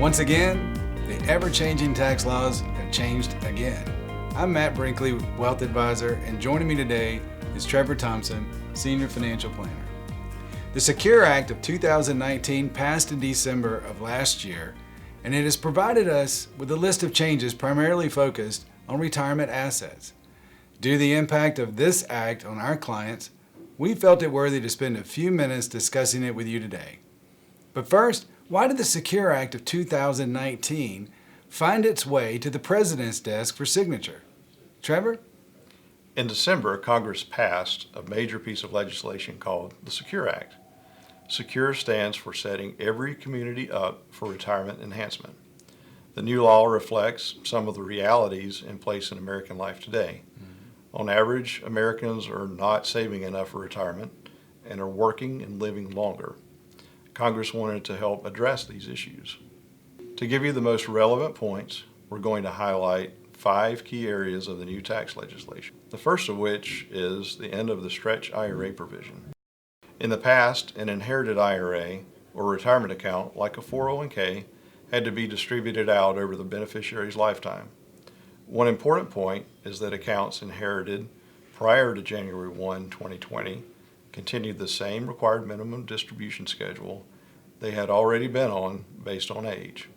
Once again, the ever-changing tax laws have changed again. I'm Matt Brinkley, Wealth Advisor, and joining me today is Trevor Thompson, Senior Financial Planner. The Secure Act of 2019 passed in December of last year, and it has provided us with a list of changes primarily focused on retirement assets. Due to the impact of this act on our clients, we felt it worthy to spend a few minutes discussing it with you today. But first, why did the Secure Act of 2019 find its way to the President's desk for signature? Trevor? In December, Congress passed a major piece of legislation called the Secure Act. Secure stands for setting every community up for retirement enhancement. The new law reflects some of the realities in place in American life today. On average, Americans are not saving enough for retirement and are working and living longer. Congress wanted to help address these issues. To give you the most relevant points, we're going to highlight 5 key areas of the new tax legislation. The first of which is the end of the stretch IRA provision. In the past, an inherited IRA or retirement account, like a 401k, had to be distributed out over the beneficiary's lifetime. One important point is that accounts inherited prior to January 1, 2020 continued the same required minimum distribution schedule they had already been on based on age.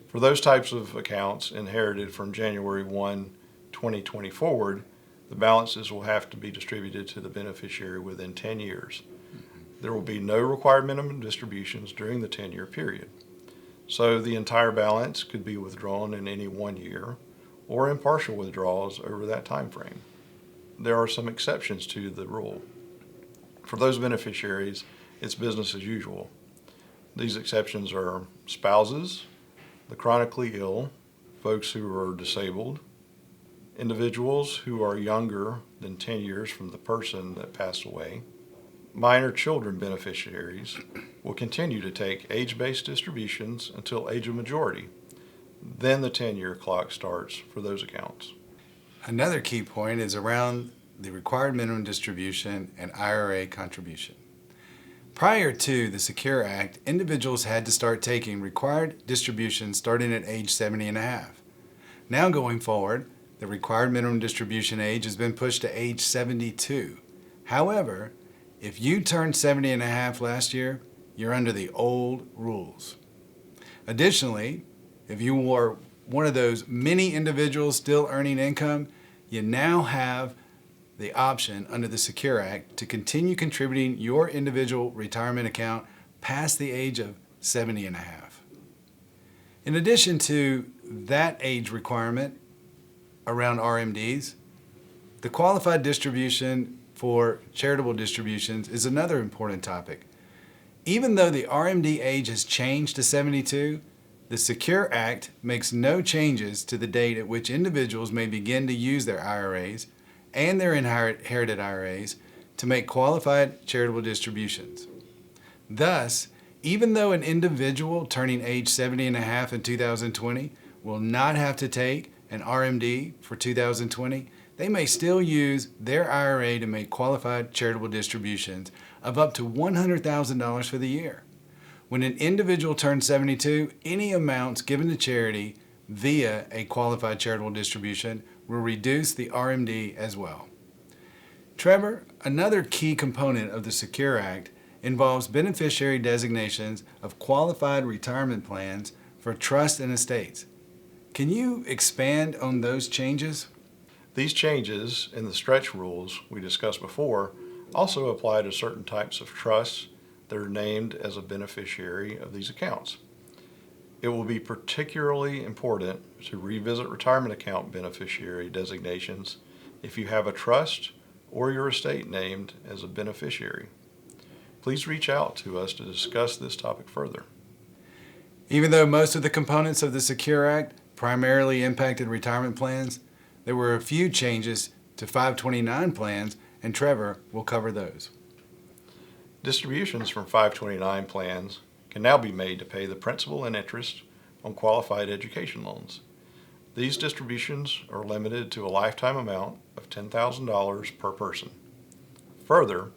For those types of accounts inherited from January 1, 2020 forward, the balances will have to be distributed to the beneficiary within 10 years. There will be no required minimum distributions during the 10-year period. So the entire balance could be withdrawn in any 1 year or in partial withdrawals over that time frame. There are some exceptions to the rule. For those beneficiaries, it's business as usual. These exceptions are spouses, the chronically ill, folks who are disabled, individuals who are younger than 10 years from the person that passed away. Minor children beneficiaries will continue to take age-based distributions until age of majority. Then the 10-year clock starts for those accounts. Another key point is around the required minimum distribution and IRA contribution. Prior to the Secure Act, individuals had to start taking required distributions starting at age 70 and a half. Now going forward, the required minimum distribution age has been pushed to age 72. However, if you turned 70 and a half last year, you're under the old rules. Additionally, if you were one of those many individuals still earning income, you now have the option under the Secure Act to continue contributing your individual retirement account past the age of 70 and a half. In addition to that age requirement around RMDs, the qualified distribution for charitable distributions is another important topic. Even though the RMD age has changed to 72, the Secure Act makes no changes to the date at which individuals may begin to use their IRAs and their inherited IRAs to make qualified charitable distributions. Thus, even though an individual turning age 70 and a half in 2020 will not have to take an RMD for 2020, they may still use their IRA to make qualified charitable distributions of up to $100,000 for the year. When an individual turns 72, any amounts given to charity via a qualified charitable distribution will reduce the RMD as well. Trevor, another key component of the Secure Act involves beneficiary designations of qualified retirement plans for trusts and estates. Can you expand on those changes? These changes in the stretch rules we discussed before also apply to certain types of trusts that are named as a beneficiary of these accounts. It will be particularly important to revisit retirement account beneficiary designations if you have a trust or your estate named as a beneficiary. Please reach out to us to discuss this topic further. Even though most of the components of the Secure Act primarily impacted retirement plans, there were a few changes to 529 plans, and Trevor will cover those. Distributions from 529 plans can now be made to pay the principal and interest on qualified education loans. These distributions are limited to a lifetime amount of $10,000 per person. Further,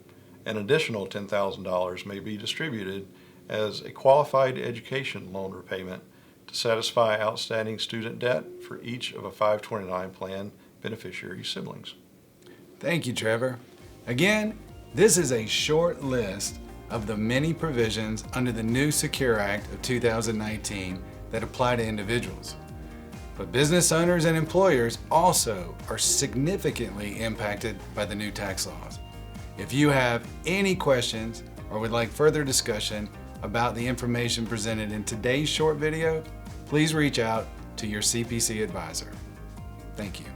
an additional $10,000 may be distributed as a qualified education loan repayment to satisfy outstanding student debt for each of a 529 plan beneficiary siblings. Thank you, Trevor. Again, this is a short list of the many provisions under the new Secure Act of 2019 that apply to individuals. But business owners and employers also are significantly impacted by the new tax laws. If you have any questions or would like further discussion about the information presented in today's short video, please reach out to your CPC advisor. Thank you.